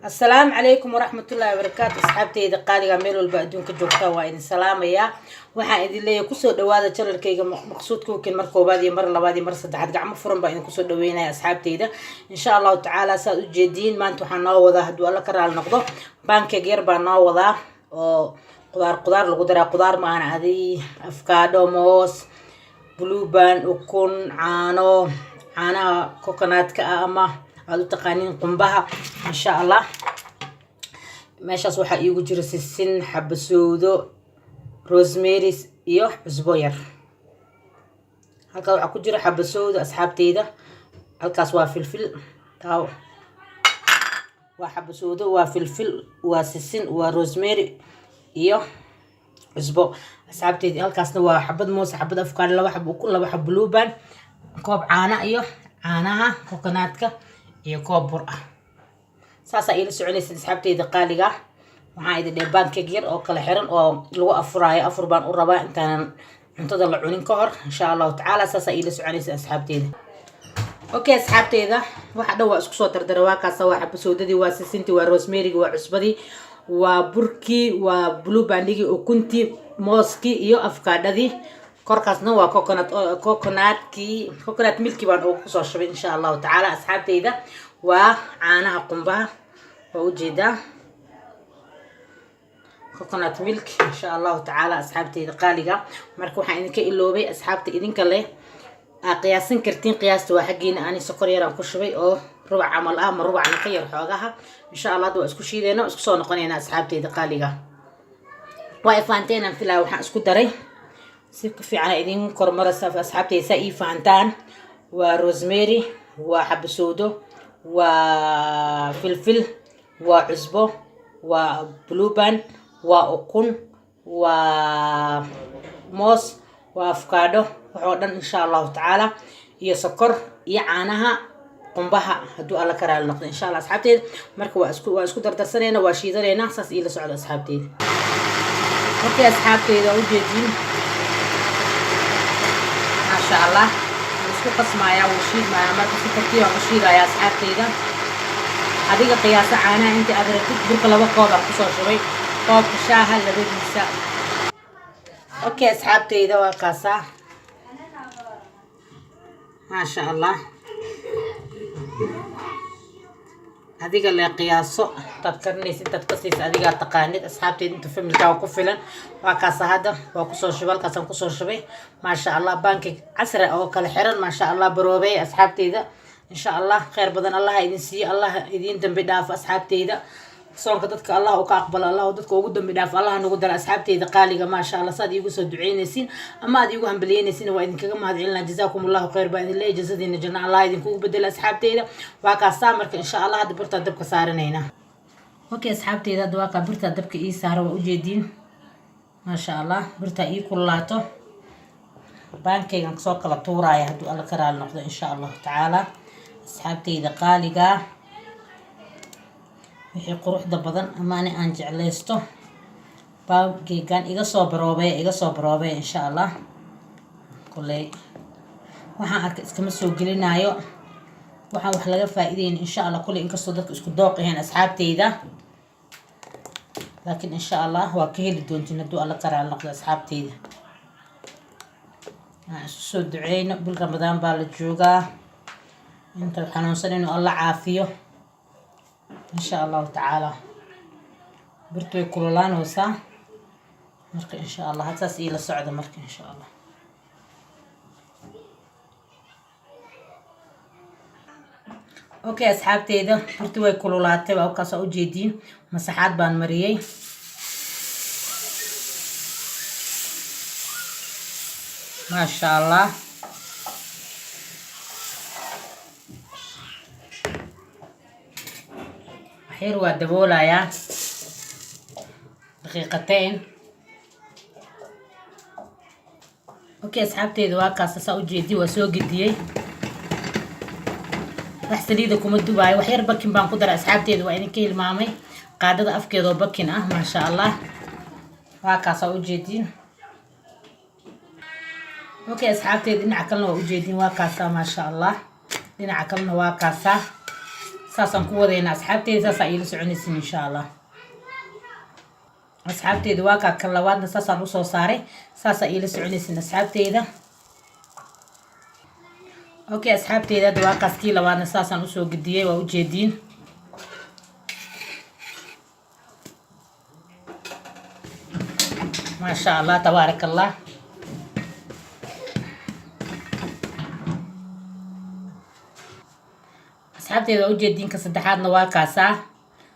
السلام عليكم ورحمة الله وبركاته. أصحابتي إذا قالوا ميلوا البعدون كجوكتا وإن سلام يا waxaan idin leeyahay ku soo dhawaada channelkayga maqsuudku kan markoobaad iyo mar labaad iyo mar saddexaad gacmo furan baa idin ku soo dhaweynaya asxaabteyda insha Allah taala saad u jeedin maanta waxaan noo wadaa haduu alla ka raal noqdo pancake yar baan noo wadaa oo qudaar lagu daraa qudaar ma aan adi avocado moos blueban ukun caanaha coconut ka ama aad u taqaanin qumbaha insha Allah meeshaas waxa iigu jira sisin xabasoodo rosemary iyo cusbo yar halka waxa ku jira xabasoodo asxaabteyda halkaas waa filfil taaw waa xabasoodo waa filfil waa sisin waa rosemary iyo cusbo asxaabteyda halkaasna waa xabad moos xabad avocado laba xab ukun laba xab blueban koob caana iyo caanaha coconut-ka iyo koob bur ah saasa ila soconaysa asxaabteyda qaaliga waxaan idin dheer pancake yar oo kala xiran oo lagu afuraayo afur baan u rabaa intaan cuntada la cunin ka hor insha Allah taala saasa ila soconaysa asxaabteyda okay asxaabteyda waxa dhow waa isku soo dardara waa kaas waa xabasoodadii waa sisintii waa rosemary waa cusbadii waa burkii waa blueban-digi ukuntii mooskii iyo avocado-dii korkaasna waa coconut milk baan ugu soo shubay insha Allah taala asxaabteyda waa caanaha qumbaha oo ujeeda coconut milk insha Allah taala asxaabteyda qaaliga marka waxaan idinka iloobay asxaabta idinka leh qiyaasan kartiin qiyaasta waa xaqiina aan sokor yar aan ku shubay oo rubac amal ah ma rubacna ka yar xoogaha insha Allah waa isku shiideena isku soo noqoneena asxaabteyda qaaliga waa ifaanteena filaa waxaan isku daray si ku fiican idin kormara asxaabteyda sa ii faantaan waa rosemary waa xabasoodo waa filfil waa cusbo waa blueban waa ukun waa moos waa avocado waxoo dhan insha Allah taala iyo sokor iyo caanaha qumbaha haduu alla ka raal noqdo insha Allah asxaabteyda marka waa isku dardarsaneena waa shiidaneena saas ila socdo asxaabteyda markii asxaabteyda u jeedin ma sha Allah isku qasmaya oo shiidmaya marka si tartiib ah u shiidaya asxaabteyda adiga qiyaasa caanaha inta aad rabtid burka laba koob aan ku soo shubay koob shaaha labadiisa okay asxaabteyda waa kaasa ma sha Allah adiga la qiyaaso tad karnaysid tad qasiis adiga taqaanid asxaabteyda inta familka ku filan waa kaasa hada waa ku soo shubay halkaas aan ku soo shubay ma sha Allah pancake casri oo kala xiran ma sha Allah baroobay asxaabteyda insha Allah khayr badan Allah idin siiyo Allah idin dambi dhaaf asxaabteyda soonka dadka Allah oo ka aqbal Allah oo dadka ugu dambi dhaaf Allah nagu dal asxaabteyda qaaliga ma sha Allah saad iigu soo duceynaysiin ama aad iigu hambalyeynaysiin waa idin kaga mahadcelinaa jazaakumullahu khayr baa idin leeyahay jazadiina janna Allah idin kugu bedel asxaabteyda waa ka saamarka insha Allah hadda birta dabka saaranayna okay asxaabteyda waa ka birta dabka ii saaro waa u jeedin ma sha Allah birta ii kulaato pancake aan soo kala tuuraya haduu alla ka raal noqdo insha Allah taala asxaabteyda qaaliga wixii quruxda badan amaana aan jeclaysto pancake-gan iga soo baroobay insha Allah kulay waxaan arkay iskama soo gelinayo waxaan wax laga faa'iideyn insha Allah kulay inkastoo dadku isku dooqayeen asxaabteyda laakiin insha Allah waa ka heli doontiin haduu alla ka raal noqdo asxaabteyda soo duceyno bil Ramadaan baa la joogaa inta xanuunsan inuu Allah caafiyo insha Allah taala birtu way kululaanaysaa marka insha Allah hasaas ila socdo marka insha Allah okay asxaabteyda birtu way kululaatay waa kaas u jeedin masaxaad baan mariyay ma sha Allah xir waa daboolaya daqiiqateen okay asxaabteyda waa kaas saa u jeedin waa soo gidiyay wax saliida kuma dubaayo wax yar bakin baan ku daray asxaabteyda waa idinka hilmaamay qaadada afkeeda oo bakin ah ma sha Allah waa kaas u jeedin okay asxaabteyda dhinaca kalena waa u jeedin waa kaas ma sha Allah dhinaca kalena waa kaas ساسان كوودينا أصحابتي ساسا إيلا سعنيسين إن شاء الله أصحابتي دواكا كلاوادنا ساسان وصو صاري ساسا إيلا سعنيسين أصحابتي دا أوكي أصحابتي دا دواكا سكي لوادنا ساسان وصو قدية ووجيدين ما شاء الله تبارك الله أصحابتي إذا وجدين كصدحات نواكاسا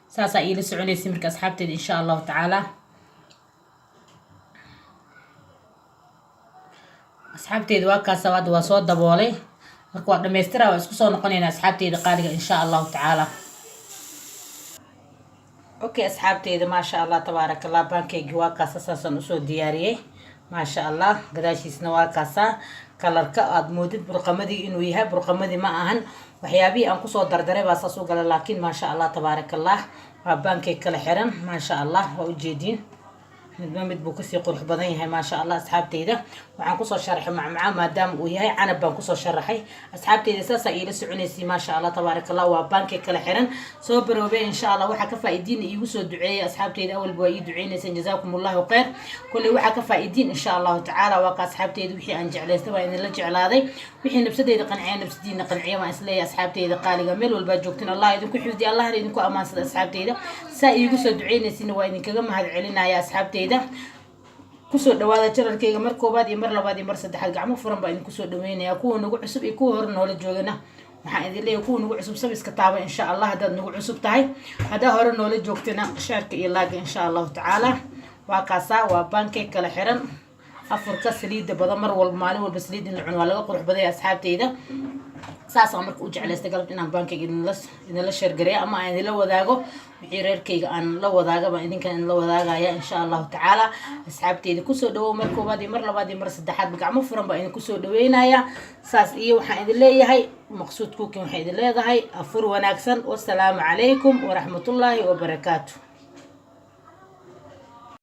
ساسا إيلا سعوني سمرك أصحابتي إن شاء الله تعالى أصحابتي إذا واكاسا واد وصوت دبولي مركوات دميسترا واسكسو نقونينا أصحابتي إذا قالقا إن شاء الله تعالى أوكي أصحابتي إذا ما شاء الله تبارك الله بانكيكي واكاسا ساسا نسو دياريه ما شاء الله قداشيس نواكاسا kalarka aad moodid burqamadii inuu yahay burqamadii ma ahan waxyaabii aan kusoo dardaray baa saas u gala laakiin ma sha Allah tabarakallah waa baankay kala xiran ma sha Allah waa u jeedin mid buu kasii qurux badan yahay ma sha Allah asxaabteyda waxaan kusoo sharaxay macmacaan maadaama uu yahay canab baan kusoo sharaxay asxaabteyda saasa iila soconaysay ma sha Allah tabarakallah waa baankay kala xiran soo baroobe insha Allah waxa ka faa'iidin iigu soo duceeyay asxaabteyda awal baa ii duceynaysan jazaakumullahu khayr kulli waxa ka faa'iidin insha Allah ta'ala waa ka asxaabteyda wixii aan jeclaystay baa idin la jeclaaday wixii nafsadeyda qanciyay nafsadiina qanciya ma isleeyahay asxaabteyda qaaliga meel walba joogtin Allah idinku xifdi Allah idinku amaansada asxaabteyda saa iigu soo duceynaysiina waa idinkaga mahad celinaya asxaabteyda kusoo dhawaada channelkayga mar koobaad iyo mar labaad iyo mar saddexaad gacmo furan baa idinku soo dhaweynaya kuwa nagu cusub iyo kuwa hore noola joogana waxaan idin leeyahay kuwa nagu cusub sabiska taaba insha Allah hadaad nagu cusub tahay hadaa hore noola joogtana shaarka iyo laaga insha Allah ta'ala waa kaasa waa baankay kala xiran afurka saliida badan mar walba maalin walba saliid in la cuno waa laga qurux baday asxaabteyda saasaan marka u jeclaystay galabta inaan baankayga idinla sheergareeyo ama aan idinla wadaago wixii reerkayga aan la wadaaga baan idinkan idinla wadaagaya insha Allah ta'ala asxaabteyda kusoo dhawow mar koobaad iyo mar labaad iyo mar saddexaad gacmo furan baan idin kusoo dhaweynaya saas iyo waxaan idin leeyahay maqsuud cooking waxay idin leedahay afur wanaagsan wassalaamu calaykum wa rahmatullaahi wa barakaatuh